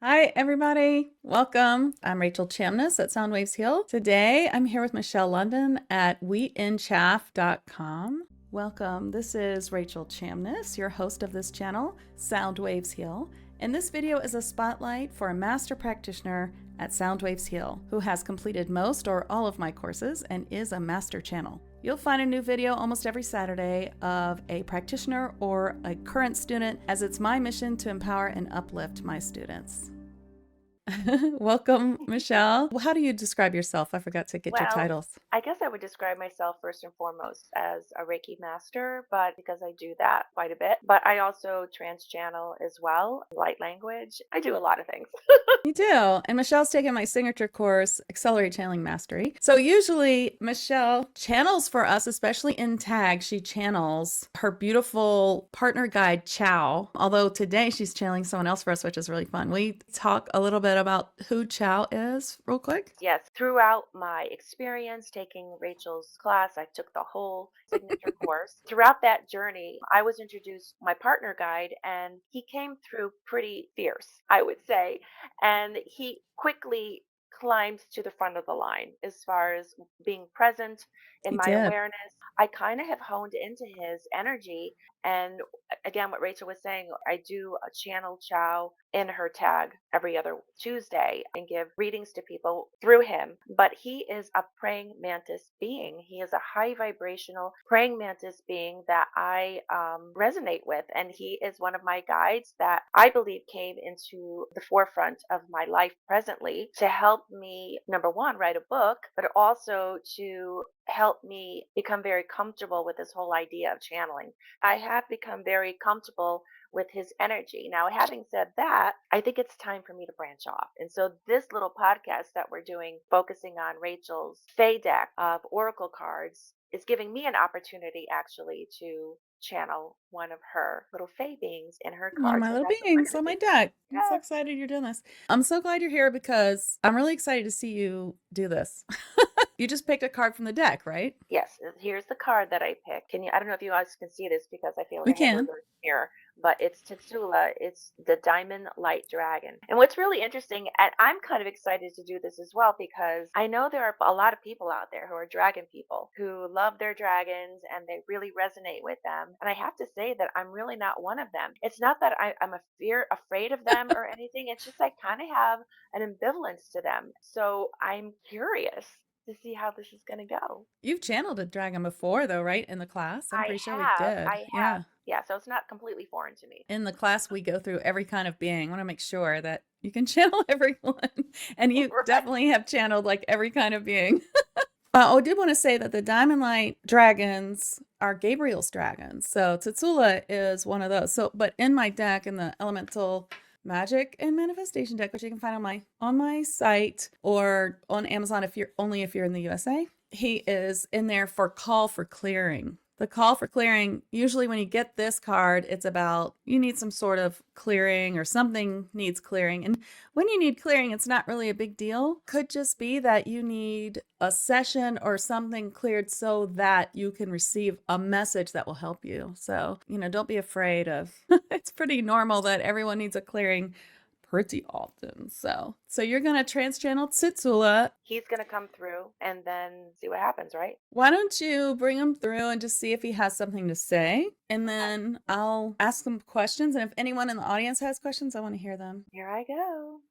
Hi, everybody. Welcome. I'm Rachel Chamness at soundwavesheal. Today, I'm here with Michele London at wheatinchaff.com. Welcome. This is Rachel Chamness, your host of this channel, Soundwavesheal. And this video is a spotlight for a master practitioner at Soundwavesheal who has completed most or all of my courses and is a master channel. You'll find a new video almost every Saturday of a practitioner or a current student, as it's my mission to empower and uplift my students. Welcome, Michele. How do you describe yourself? I forgot to get your Well, titles. I guess I would describe myself first and foremost as a Reiki Master, but because I do that quite a bit. But I also trance channel as well, light language. I do a lot of things. You do. And Michelle's taken my signature course, Accelerate Channeling Mastery. So usually Michele channels for us, especially in tag. She channels her beautiful partner guide, Chow. Although today she's channeling someone else for us, which is really fun. We talk a little bit about who Chow is real quick. Yes, throughout my experience taking Rachel's class, I took the whole signature course. Throughout that journey, I was introduced my partner guide, and he came through pretty fierce, I would say. And he quickly climbed to the front of the line as far as being present in He my did. awareness. I kind of have honed into his energy. And again, what Rachel was saying, I do a channel chow in her tag every other Tuesday and give readings to people through him. But he is a praying mantis being. He is a high vibrational praying mantis being that I resonate with. And he is one of my guides that I believe came into the forefront of my life presently to help me, number one, write a book, but also to help me become very comfortable with this whole idea of channeling. I have become very comfortable with his energy. Now, having said that, I think it's time for me to branch off. And so, this little podcast that we're doing, focusing on Rachel's Fae deck of Oracle cards, is giving me an opportunity actually to channel one of her little Fae beings in her One of cards. my And little that's what we're beings going on to my do. deck. I'm so Yes. excited you're doing this. I'm so glad you're here because I'm really excited to see you do this. You just picked a card from the deck, right? Yes, here's the card that I picked. Can you? I don't know if you guys can see this because I feel like We I have a can. reverse mirror, but it's Tsitszula. It's the Diamond Light Dragon. And what's really interesting, and I'm kind of excited to do this as well because I know there are a lot of people out there who are dragon people who love their dragons and they really resonate with them. And I have to say that I'm really not one of them. It's not that I'm afraid of them or anything. It's just I kind of have an ambivalence to them. So I'm curious to see how this is going to go. You've channeled a dragon before, though, right? In the class? I'm I pretty sure we have, did. I have. Yeah. Yeah, so it's not completely foreign to me. In the class, we go through every kind of being. I want to make sure that you can channel everyone. And you Right. definitely have channeled like every kind of being. I did want to say that the Diamond Light dragons are Gabriel's dragons. So Tsitszula is one of those. So, but in my deck, in the Elemental Magic and Manifestation deck, which you can find on my site or on Amazon if you're in the USA, he is in there for call for clearing. The call for clearing, usually when you get this card, it's about you need some sort of clearing or something needs clearing. And when you need clearing, it's not really a big deal. Could just be that you need a session or something cleared so that you can receive a message that will help you. So, don't be afraid of it's pretty normal that everyone needs a clearing pretty often. So you're going to trans channel Tsitszula. He's going to come through and then see what happens, right? Why don't you bring him through and just see if he has something to say? And Okay. then I'll ask him questions. And if anyone in the audience has questions, I want to hear them. Here I go.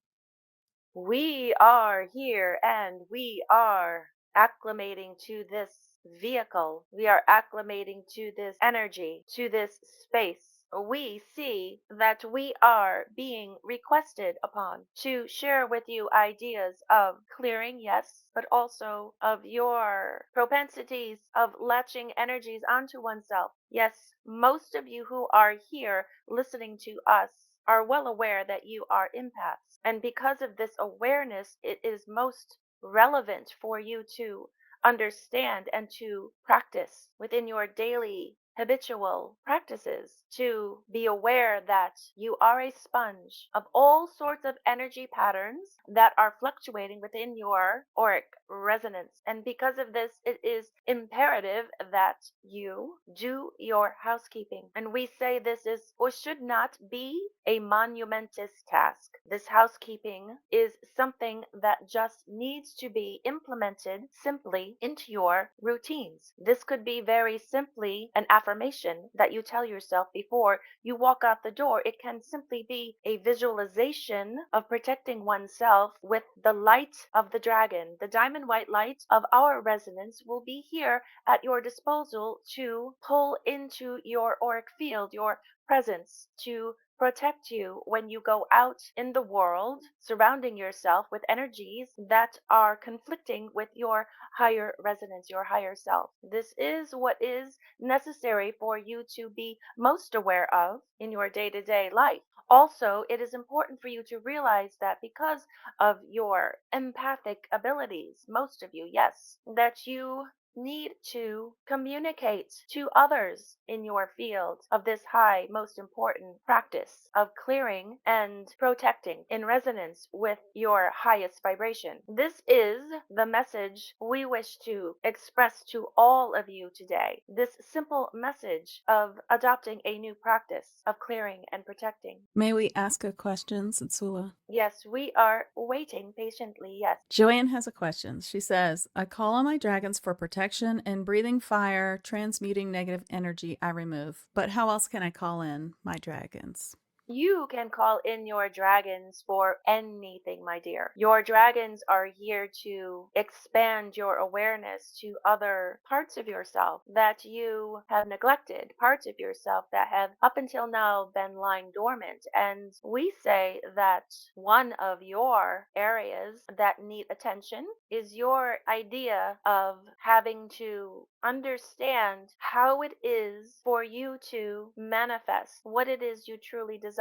We are here and we are acclimating to this vehicle. We are acclimating to this energy, to this space. We see that we are being requested upon to share with you ideas of clearing, yes, but also of your propensities of latching energies onto oneself. Yes, most of you who are here listening to us are well aware that you are empaths. And because of this awareness, it is most relevant for you to understand and to practice within your daily habitual practices to be aware that you are a sponge of all sorts of energy patterns that are fluctuating within your auric resonance. And because of this, it is imperative that you do your housekeeping. And we say this is or should not be a monumentous task. This housekeeping is something that just needs to be implemented simply into your routines. This could be very simply an affirmation that you tell yourself before you walk out the door. It can simply be a visualization of protecting oneself with the light of the dragon. The diamond white light of our resonance will be here at your disposal to pull into your auric field, your presence, to protect you when you go out in the world, surrounding yourself with energies that are conflicting with your higher resonance, your higher self. This is what is necessary for you to be most aware of in your day to day life. Also, it is important for you to realize that because of your empathic abilities, most of you, yes, that you need to communicate to others in your field of this high, most important practice of clearing and protecting in resonance with your highest vibration. This is the message we wish to express to all of you today. This simple message of adopting a new practice of clearing and protecting. May we ask a question, Tsitszula? Yes, we are waiting patiently. Yes. Joanne has a question. She says, I call on my dragons for protection and breathing fire, transmuting negative energy I remove. But how else can I call in my dragons? You can call in your dragons for anything, my dear. Your dragons are here to expand your awareness to other parts of yourself that you have neglected, parts of yourself that have up until now been lying dormant. And we say that one of your areas that need attention is your idea of having to understand how it is for you to manifest what it is you truly desire.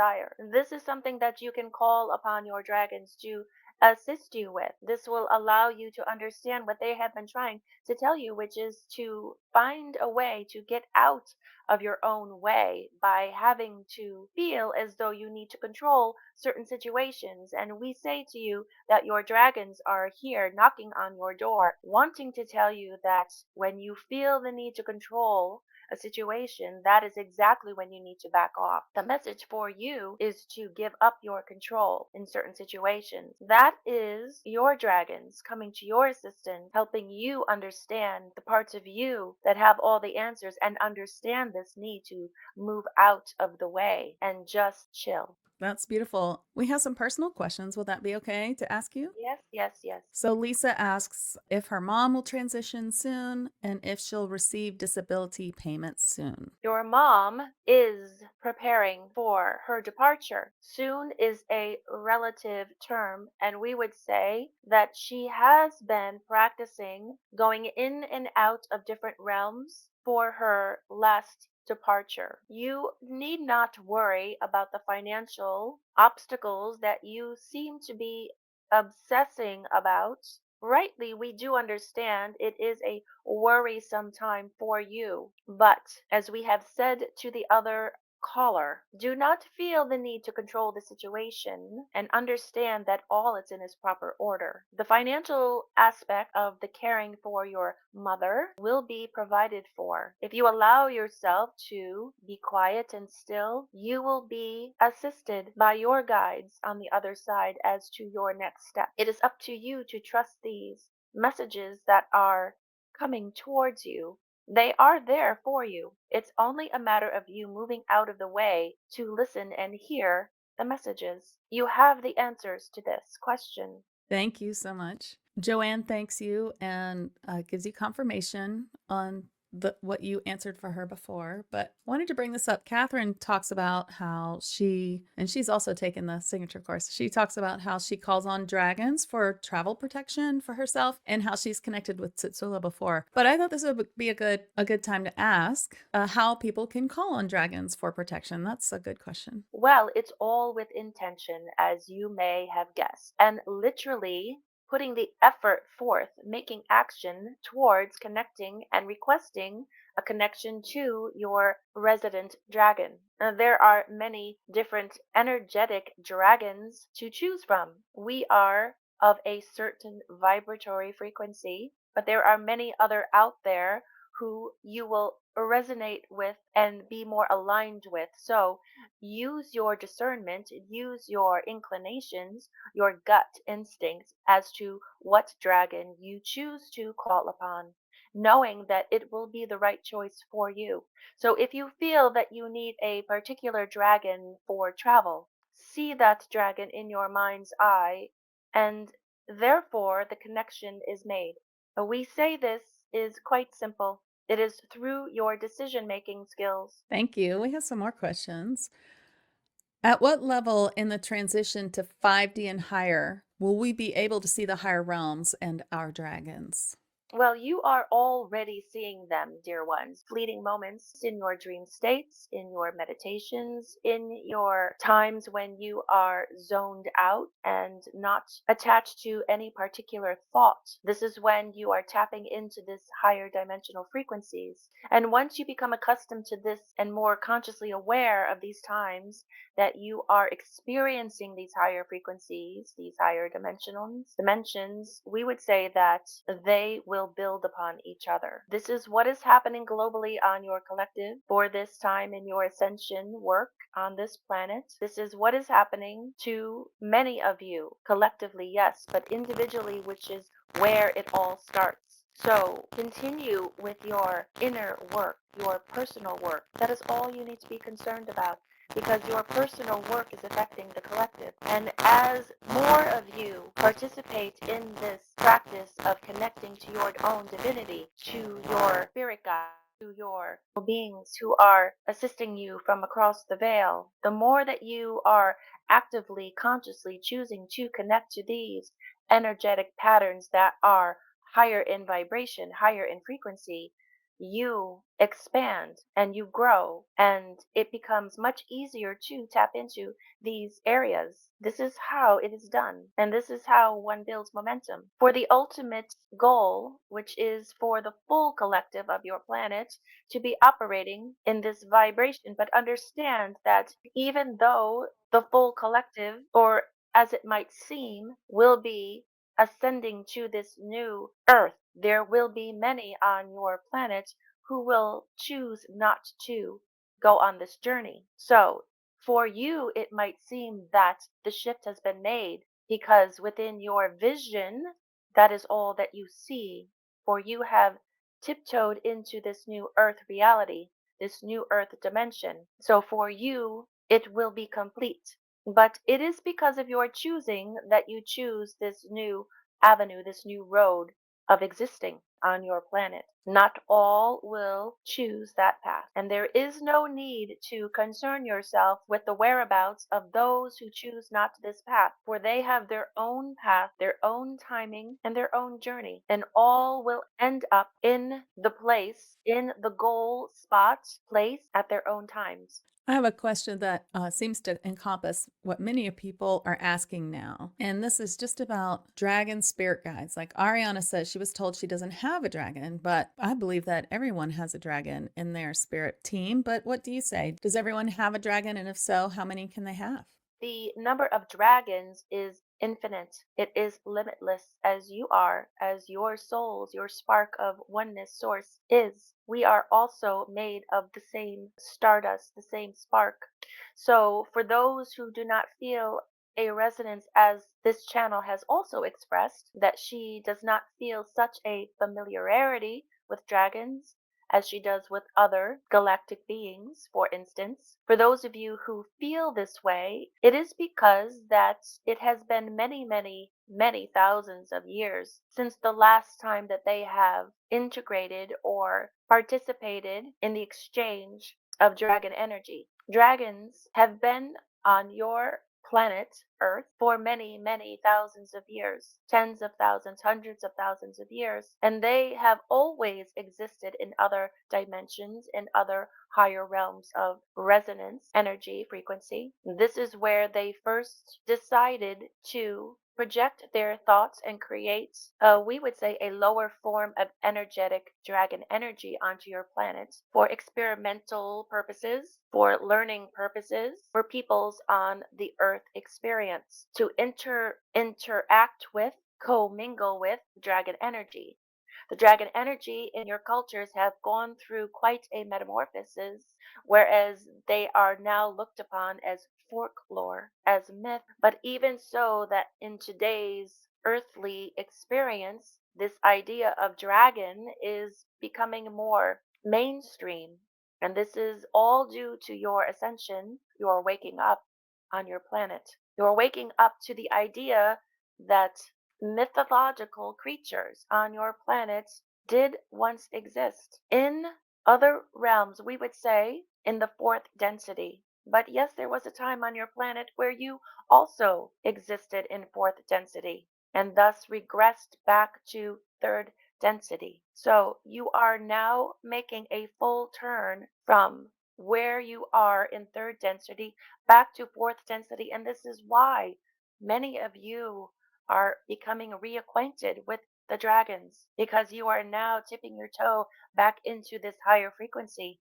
This is something that you can call upon your dragons to assist you with. This will allow you to understand what they have been trying to tell you, which is to find a way to get out of your own way by having to feel as though you need to control certain situations. And we say to you that your dragons are here knocking on your door, wanting to tell you that when you feel the need to control a situation, that is exactly when you need to back off. The message for you is to give up your control in certain situations. That is your dragons coming to your assistance, helping you understand the parts of you that have all the answers and understand this need to move out of the way and just chill. That's beautiful. We have some personal questions. Will that be okay to ask you? Yes, yes, yes. So Lisa asks if her mom will transition soon and if she'll receive disability payments soon. Your mom is preparing for her departure. Soon is a relative term, and we would say that she has been practicing going in and out of different realms for her last departure. You need not worry about the financial obstacles that you seem to be obsessing about. Rightly, we do understand it is a worrisome time for you. But as we have said to the other caller, do not feel the need to control the situation and understand that all is in its proper order. The financial aspect of the caring for your mother will be provided for. If you allow yourself to be quiet and still, you will be assisted by your guides on the other side as to your next step. It is up to you to trust these messages that are coming towards you. They are there for you. It's only a matter of you moving out of the way to listen and hear the messages. You have the answers to this question. Thank you so much. Joanne thanks you and gives you confirmation on what you answered for her before, but wanted to bring this up. Catherine talks about how and she's also taken the signature course. She talks about how she calls on dragons for travel protection for herself and how she's connected with Tsitszula before. But I thought this would be a good time to ask how people can call on dragons for protection. That's a good question. Well, it's all with intention, as you may have guessed. And literally, putting the effort forth, making action towards connecting and requesting a connection to your resident dragon. There are many different energetic dragons to choose from. We are of a certain vibratory frequency, but there are many other out there who you will resonate with and be more aligned with. So use your discernment, use your inclinations, your gut instinct as to what dragon you choose to call upon, knowing that it will be the right choice for you. So if you feel that you need a particular dragon for travel, see that dragon in your mind's eye, and therefore the connection is made. We say this is quite simple. It is through your decision making skills. Thank you. We have some more questions. At what level in the transition to 5D and higher will we be able to see the higher realms and our dragons? Well, you are already seeing them, dear ones. Fleeting moments in your dream states, in your meditations, in your times when you are zoned out and not attached to any particular thought. This is when you are tapping into this higher dimensional frequencies. And once you become accustomed to this and more consciously aware of these times that you are experiencing these higher frequencies, these higher dimensions, we would say that they will build upon each other. This is what is happening globally on your collective for this time in your ascension work on this planet. This is what is happening to many of you collectively, yes, but individually, which is where it all starts. So continue with your inner work, your personal work. That is all you need to be concerned about, because your personal work is affecting the collective. And as more of you participate in this practice of connecting to your own divinity, to your spirit guide, to your beings who are assisting you from across the veil, the more that you are actively, consciously choosing to connect to these energetic patterns that are higher in vibration, higher in frequency, you expand and you grow, and it becomes much easier to tap into these areas. This is how it is done, and this is how one builds momentum for the ultimate goal, which is for the full collective of your planet to be operating in this vibration. But understand that even though the full collective, or as it might seem, will be ascending to this new earth, there will be many on your planet who will choose not to go on this journey. So, for you, it might seem that the shift has been made because within your vision, that is all that you see. For you have tiptoed into this new earth reality, this new earth dimension. So, for you, it will be complete. But it is because of your choosing that you choose this new avenue, this new road of existing on your planet. Not all will choose that path. And there is no need to concern yourself with the whereabouts of those who choose not this path, for they have their own path, their own timing, and their own journey. And all will end up in the place, in the goal spot, place at their own times. I have a question that seems to encompass what many people are asking now. And this is just about dragon spirit guides. Like Ariana says, she was told she doesn't have a dragon, but I believe that everyone has a dragon in their spirit team. But what do you say? Does everyone have a dragon? And if so, how many can they have? The number of dragons is infinite. It is limitless, as you are, as your souls, your spark of oneness source is. We are also made of the same stardust, the same spark. So, for those who do not feel a resonance, as this channel has also expressed, that she does not feel such a familiarity with dragons as she does with other galactic beings, for instance. For those of you who feel this way, it is because that it has been many thousands of years since the last time that they have integrated or participated in the exchange of dragon energy. Dragons have been on your planet Earth for many thousands of years, tens of thousands, hundreds of thousands of years, and they have always existed in other dimensions, in other higher realms of resonance, energy, frequency. This is where they first decided to project their thoughts and create, we would say, a lower form of energetic dragon energy onto your planet for experimental purposes, for learning purposes, for people's on the earth experience to interact with, co-mingle with dragon energy. The dragon energy in your cultures have gone through quite a metamorphosis, whereas they are now looked upon as folklore, as myth. But even so, that in today's earthly experience, this idea of dragon is becoming more mainstream. And this is all due to your ascension, your waking up on your planet. You're waking up to the idea that mythological creatures on your planet did once exist in other realms, we would say in the fourth density. But yes, there was a time on your planet where you also existed in fourth density and thus regressed back to third density. So you are now making a full turn from where you are in third density back to fourth density. And this is why many of you are becoming reacquainted with the dragons because you are now tipping your toe back into this higher frequency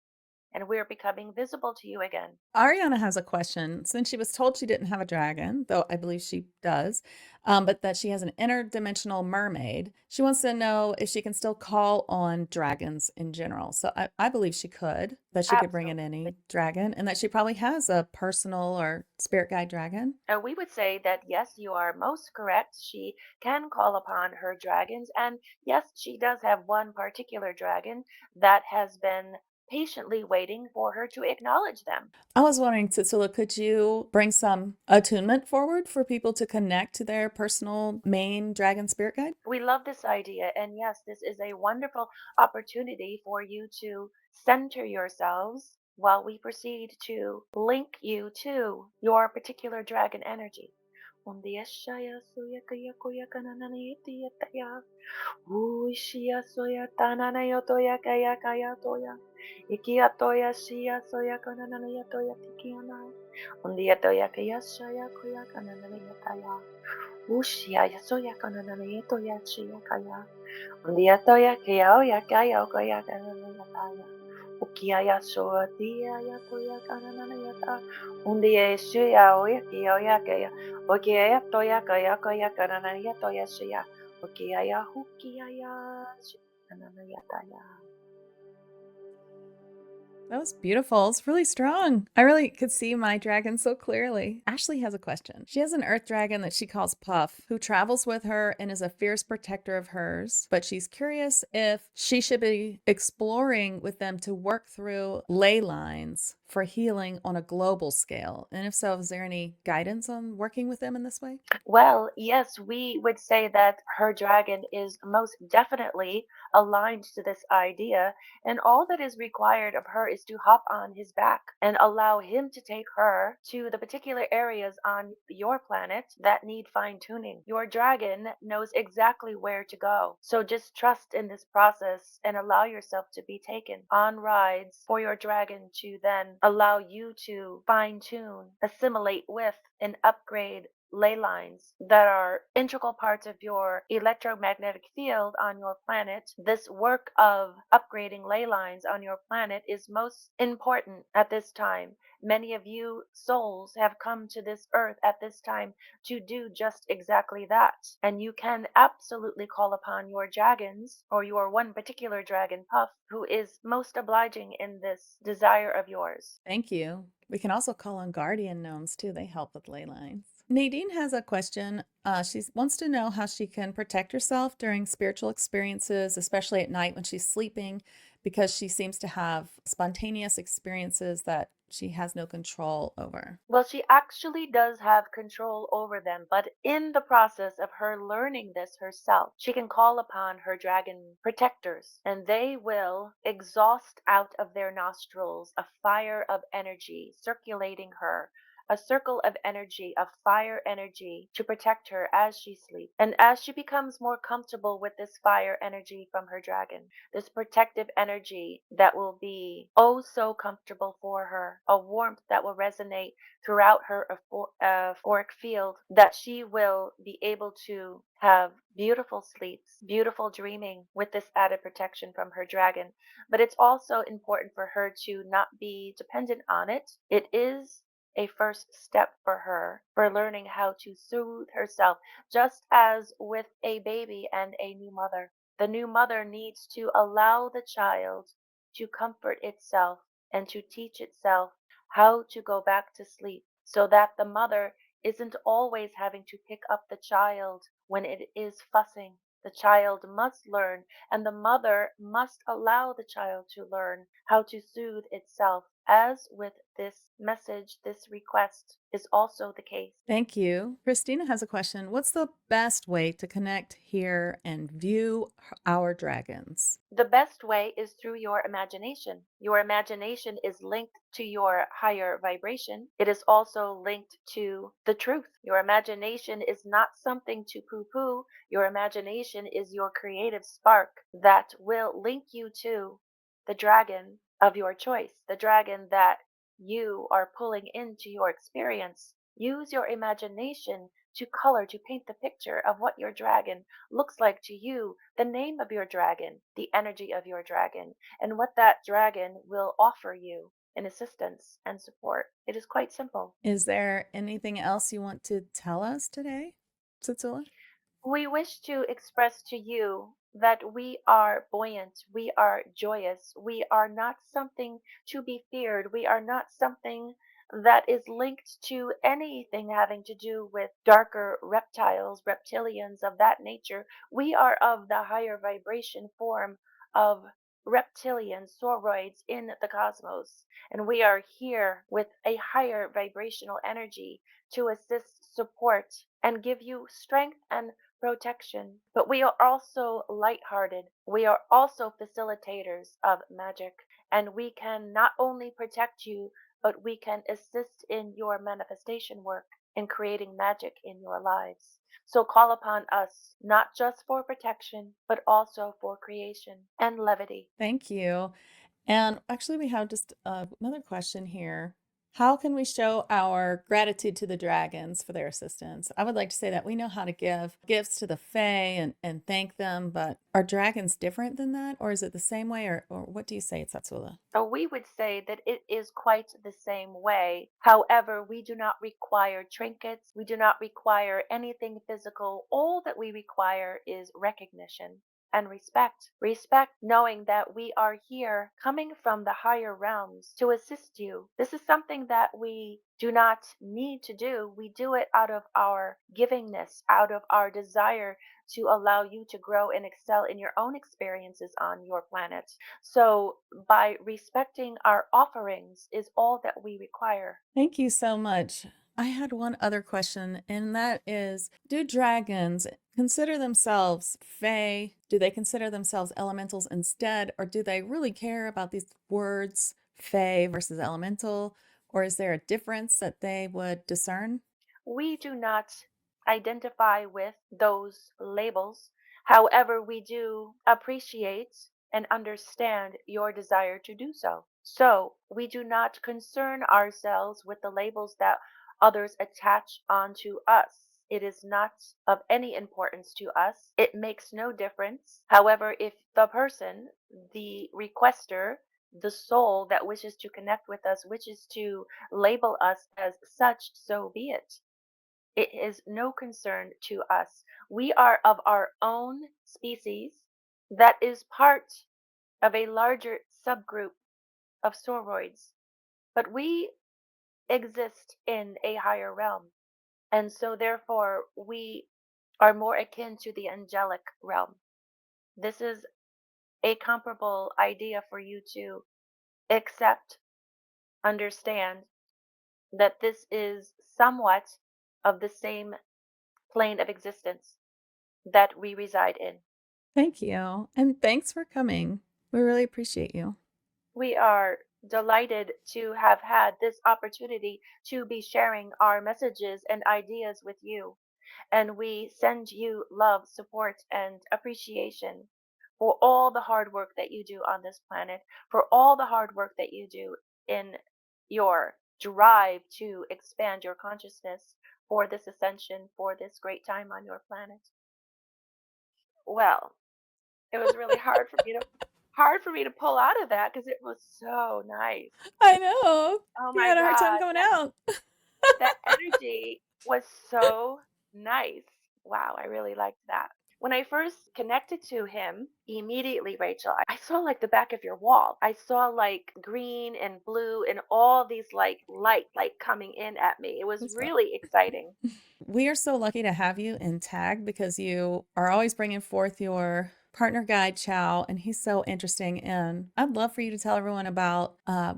and we're becoming visible to you again. Ariana has a question. Since she was told she didn't have a dragon, though I believe she does, but that she has an interdimensional mermaid, she wants to know if she can still call on dragons in general. So I believe she could, that she could bring in Absolutely. any dragon, and that she probably has a personal or spirit guide dragon. We would say that yes, you are most correct. She can call upon her dragons. And yes, she does have one particular dragon that has been patiently waiting for her to acknowledge them. I was wondering, Tsitszula, could you bring some attunement forward for people to connect to their personal main dragon spirit guide? We love this idea. And yes, this is a wonderful opportunity for you to center yourselves while we proceed to link you to your particular dragon energy. Ushia soya tanana yotoya kaya kaya toya. Ikia toya shia soya kanana yatoya tikiana. Undia toya kaya shaya koya kanana yataya. Ushia yasoya kanana yatoya shia kaya. Undia toya kaya oya kaya koya kanana yataya. Ukia yasoa dia yatoya kanana yata. Undia shia oya kaya oya kaya. Ukia yatoya kaya koya kanana yatoya shia. Okiaya hukiaya shananayataya. That was beautiful. It's really strong. I really could see my dragon so clearly. Ashley has a question. She has an earth dragon that she calls Puff, who travels with her and is a fierce protector of hers. But she's curious if she should be exploring with them to work through ley lines for healing on a global scale. And if so, is there any guidance on working with them in this way? Well, yes, we would say that her dragon is most definitely aligned to this idea, and all that is required of her is to hop on his back and allow him to take her to the particular areas on your planet that need fine tuning. Your dragon knows exactly where to go. So just trust in this process and allow yourself to be taken on rides for your dragon to then allow you to fine tune, assimilate with, and upgrade ley lines that are integral parts of your electromagnetic field on your planet. This work of upgrading ley lines on your planet is most important at this time. Many of you souls have come to this earth at this time to do just exactly that. And you can absolutely call upon your dragons or your one particular dragon, Puff, who is most obliging in this desire of yours. Thank you. We can also call on guardian gnomes too. They help with ley lines. Nadine has a question. She wants to know how she can protect herself during spiritual experiences, especially at night when she's sleeping, because she seems to have spontaneous experiences that she has no control over. Well, she actually does have control over them, but in the process of her learning this herself, she can call upon her dragon protectors, and they will exhaust out of their nostrils a fire of energy circulating her a circle of energy, of fire energy, to protect her as she sleeps. And as she becomes more comfortable with this fire energy from her dragon, this protective energy that will be oh so comfortable for her, a warmth that will resonate throughout her euphoric field, that she will be able to have beautiful sleeps, beautiful dreaming with this added protection from her dragon. But it's also important for her to not be dependent on it. It is a first step for her for learning how to soothe herself, just as with a baby and a new mother. The new mother needs to allow the child to comfort itself and to teach itself how to go back to sleep so that the mother isn't always having to pick up the child when it is fussing. The child must learn, and the mother must allow the child to learn how to soothe itself, as with this message, this request is also the case. Thank you. Christina has a question. What's the best way to connect, hear, and view our dragons? The best way is through your imagination. Your imagination is linked to your higher vibration. It is also linked to the truth. Your imagination is not something to poo poo. Your imagination is your creative spark that will link you to the dragon of your choice, the dragon that you are pulling into your experience. Use your imagination to color, to paint the picture of what your dragon looks like to you, the name of your dragon, the energy of your dragon, and what that dragon will offer you in assistance and support. It is quite simple. Is there anything else you want to tell us today, Tsitszula? We wish to express to you that we are buoyant, we are joyous, we are not something to be feared, we are not something that is linked to anything having to do with darker reptiles, reptilians of that nature. We are of the higher vibration form of reptilian sauroids in the cosmos, and we are here with a higher vibrational energy to assist, support, and give you strength and protection. But we are also lighthearted. We are also facilitators of magic. And we can not only protect you, but we can assist in your manifestation work in creating magic in your lives. So call upon us, not just for protection, but also for creation and levity. Thank you. And actually, we have just another question here. How can we show our gratitude to the dragons for their assistance? I would like to say that we know how to give gifts to the Fae and thank them, but are dragons different than that? Or is it the same way? Or what do you say, Satsula? We would say that it is quite the same way. However, we do not require trinkets. We do not require anything physical. All that we require is recognition and respect. Respect knowing that we are here coming from the higher realms to assist you. This is something that we do not need to do. We do it out of our givingness, out of our desire to allow you to grow and excel in your own experiences on your planet. So, by respecting our offerings is all that we require. Thank you so much. I had one other question, and that is, do dragons consider themselves fae? Do they consider themselves elementals instead? Or do they really care about these words, fae versus elemental? Or is there a difference that they would discern? We do not identify with those labels. However, we do appreciate and understand your desire to do so. So, we do not concern ourselves with the labels that others attach onto us. It is not of any importance to us. It makes no difference. However, if the person, the requester, the soul that wishes to connect with us, wishes to label us as such, so be it. It is no concern to us. We are of our own species that is part of a larger subgroup of soroids, but we exist in a higher realm. And so, therefore, we are more akin to the angelic realm. This is a comparable idea for you to accept, understand that this is somewhat of the same plane of existence that we reside in. Thank you. And thanks for coming. We really appreciate you. We are delighted to have had this opportunity to be sharing our messages and ideas with you. And we send you love, support, and appreciation for all the hard work that you do on this planet, for all the hard work that you do in your drive to expand your consciousness for this ascension, for this great time on your planet. Well, it was really hard for me to pull out of that because it was so nice. I know. Oh You my had a hard time God, coming out. that energy was so nice. Wow, I really liked that. When I first connected to him, immediately, Rachel, I saw like the back of your wall. I saw like green and blue and all these like light like coming in at me. It was So really exciting. we are so lucky to have you in tag because you are always bringing forth your partner guide, Chow, and he's so interesting. And I'd love for you to tell everyone about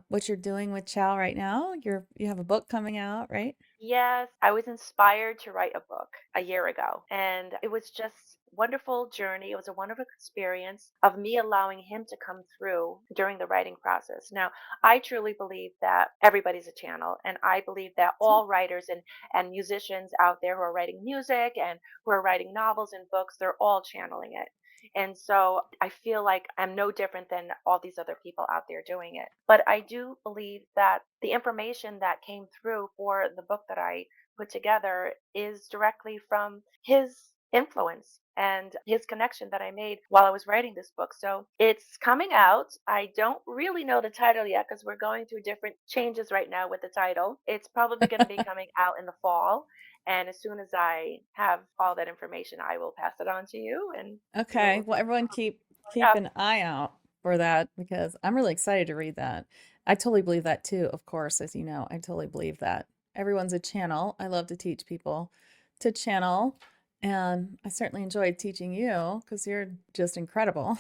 what you're doing with Chow right now. You have a book coming out, right? Yes, I was inspired to write a book a year ago, and it was just wonderful journey. It was a wonderful experience of me allowing him to come through during the writing process. Now, I truly believe that everybody's a channel, and I believe that Sure. all writers and musicians out there who are writing music and who are writing novels and books, they're all channeling it. And so I feel like I'm no different than all these other people out there doing it. But I do believe that the information that came through for the book that I put together is directly from his influence and his connection that I made while I was writing this book. So it's coming out. I don't really know the title yet because we're going through different changes right now with the title. It's probably going to be coming out in the fall. And as soon as I have all that information, I will pass it on to you and Okay. you'll Well, everyone keep up. an eye out for that because I'm really excited to read that. I totally believe that too, of course, as you know. I totally believe that. Everyone's a channel. I love to teach people to channel, and I certainly enjoyed teaching you because you're just incredible.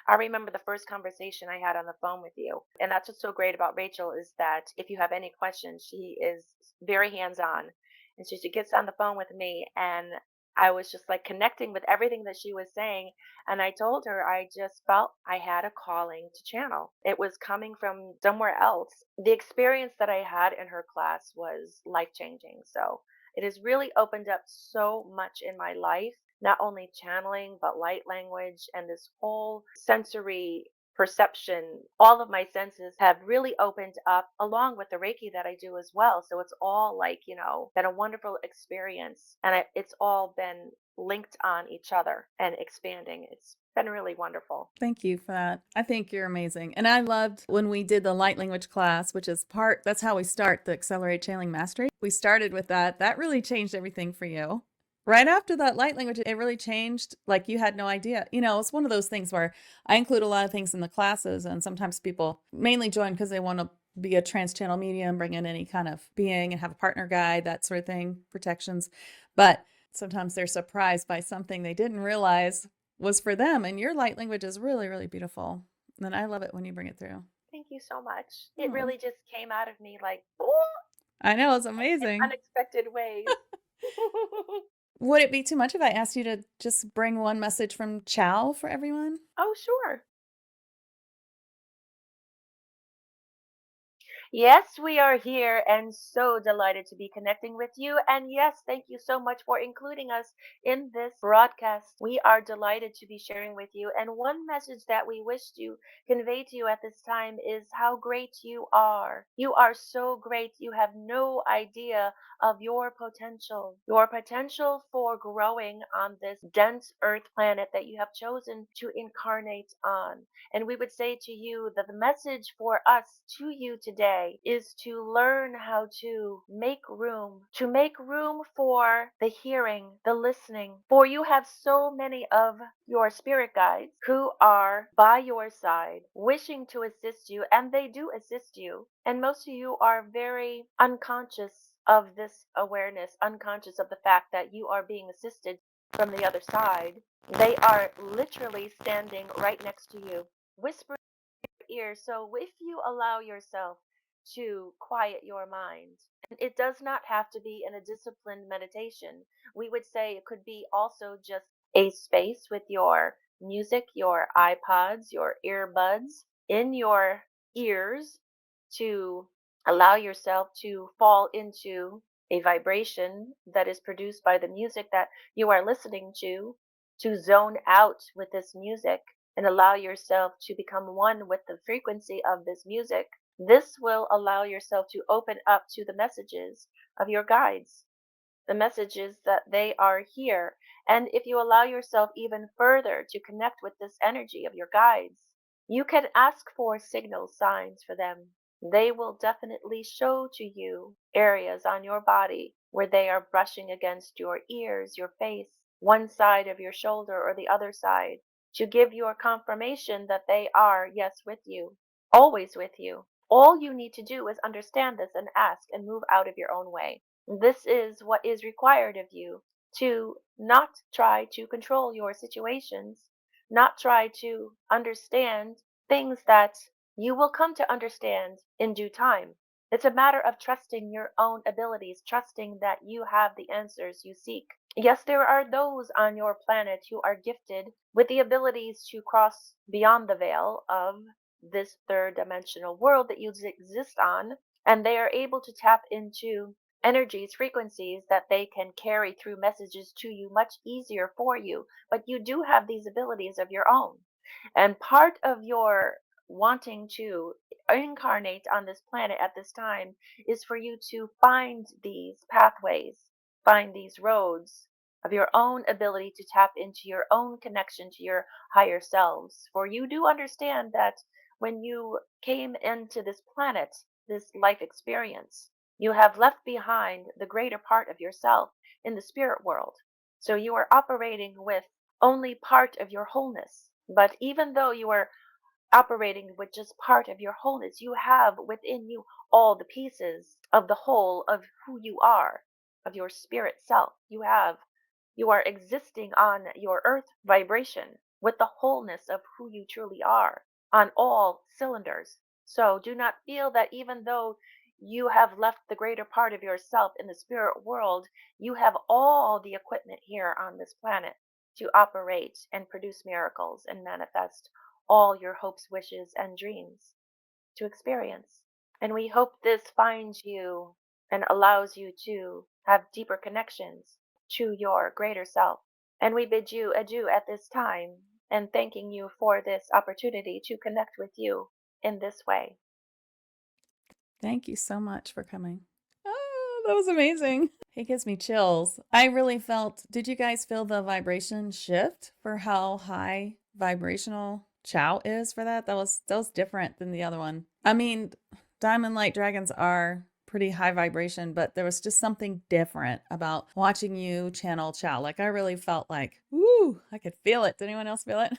I remember the first conversation I had on the phone with you. And that's what's so great about Rachel is that if you have any questions, she is very hands on. And so she gets on the phone with me and I was just like connecting with everything that she was saying. And I told her I just felt I had a calling to channel. It was coming from somewhere else. The experience that I had in her class was life changing. So it has really opened up so much in my life, not only channeling, but light language and this whole sensory perception. All of my senses have really opened up along with the Reiki that I do as well. So it's all like, been a wonderful experience. And it's all been linked on each other and expanding. It's been really wonderful. Thank you for that. I think you're amazing. And I loved when we did the light language class, which is that's how we start the Accelerate Channeling Mastery. We started with that. That really changed everything for you. Right after that light language, it really changed. Like you had no idea. It's one of those things where I include a lot of things in the classes, and sometimes people mainly join because they want to be a trans channel medium, bring in any kind of being and have a partner guide, that sort of thing, protections. But sometimes they're surprised by something they didn't realize was for them. And your light language is really, really beautiful. And I love it when you bring it through. Thank you so much. It Oh, really just came out of me like, "Ooh," I know it's in amazing. unexpected ways. Would it be too much if I asked you to just bring one message from Chow for everyone? Oh, sure. Yes, we are here and so delighted to be connecting with you. And yes, thank you so much for including us in this broadcast. We are delighted to be sharing with you. And one message that we wish to convey to you at this time is how great you are. You are so great. You have no idea of your potential for growing on this dense earth planet that you have chosen to incarnate on. And we would say to you that the message for us to you today is to learn how to make room for the hearing, the listening. For you have so many of your spirit guides who are by your side, wishing to assist you, and they do assist you. And most of you are very unconscious of this awareness, unconscious of the fact that you are being assisted from the other side. They are literally standing right next to you whisper in your ear. So if you allow yourself to quiet your mind, and it does not have to be in a disciplined meditation. We would say it could be also just a space with your music, your iPods, your earbuds in your ears, to allow yourself to fall into a vibration that is produced by the music that you are listening to zone out with this music and allow yourself to become one with the frequency of this music. This will allow yourself to open up to the messages of your guides, the messages that they are here. And if you allow yourself even further to connect with this energy of your guides, you can ask for signal signs for them. They will definitely show to you areas on your body where they are brushing against your ears, your face, one side of your shoulder or the other side, to give you a confirmation that they are, yes, with you, always with you. All you need to do is understand this and ask and move out of your own way. This is what is required of you, to not try to control your situations, not try to understand things that you will come to understand in due time. It's a matter of trusting your own abilities, trusting that you have the answers you seek. Yes, there are those on your planet who are gifted with the abilities to cross beyond the veil of this third dimensional world that you exist on, and they are able to tap into energies, frequencies that they can carry through messages to you much easier for you. But you do have these abilities of your own. And part of your wanting to incarnate on this planet at this time is for you to find these pathways, find these roads of your own ability to tap into your own connection to your higher selves. For you do understand that when you came into this planet, this life experience, you have left behind the greater part of yourself in the spirit world. So you are operating with only part of your wholeness. But even though you are operating with just part of your wholeness, you have within you all the pieces of the whole of who you are, of your spirit self. You are existing on your earth vibration with the wholeness of who you truly are on all cylinders. So do not feel that even though you have left the greater part of yourself in the spirit world, you have all the equipment here on this planet to operate and produce miracles and manifest all your hopes, wishes, and dreams to experience. And we hope this finds you and allows you to have deeper connections to your greater self. And we bid you adieu at this time and thanking you for this opportunity to connect with you in this way. Thank you so much for coming. Oh, that was amazing. It gives me chills. I really felt, did you guys feel the vibration shift for how high vibrational Chow is for that? That was different than the other one. I mean, Diamond Light Dragons are pretty high vibration, but there was just something different about watching you channel Chow. Like I really felt like, woo, I could feel it. Did anyone else feel it?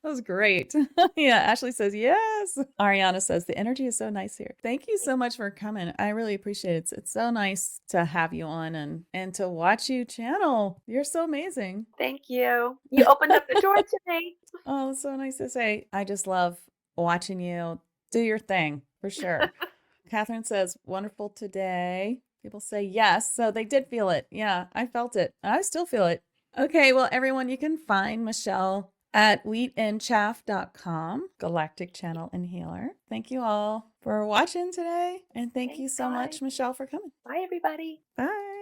That was great. Yeah, Ashley says yes. Ariana says the energy is so nice here. Thank you so much for coming. I really appreciate it. It's so nice to have you on and to watch you channel. You're so amazing. Thank you. You opened up the door to me. Oh, it's so nice to say. I just love watching you do your thing for sure. Catherine says, wonderful today. People say yes. So they did feel it. Yeah, I felt it. I still feel it. Okay, well, everyone, you can find Michele at wheatandchaff.com, Galactic Channel and Healer. Thank you all for watching today. And thank you Thanks, so guys. much, Michele, for coming. Bye, everybody. Bye.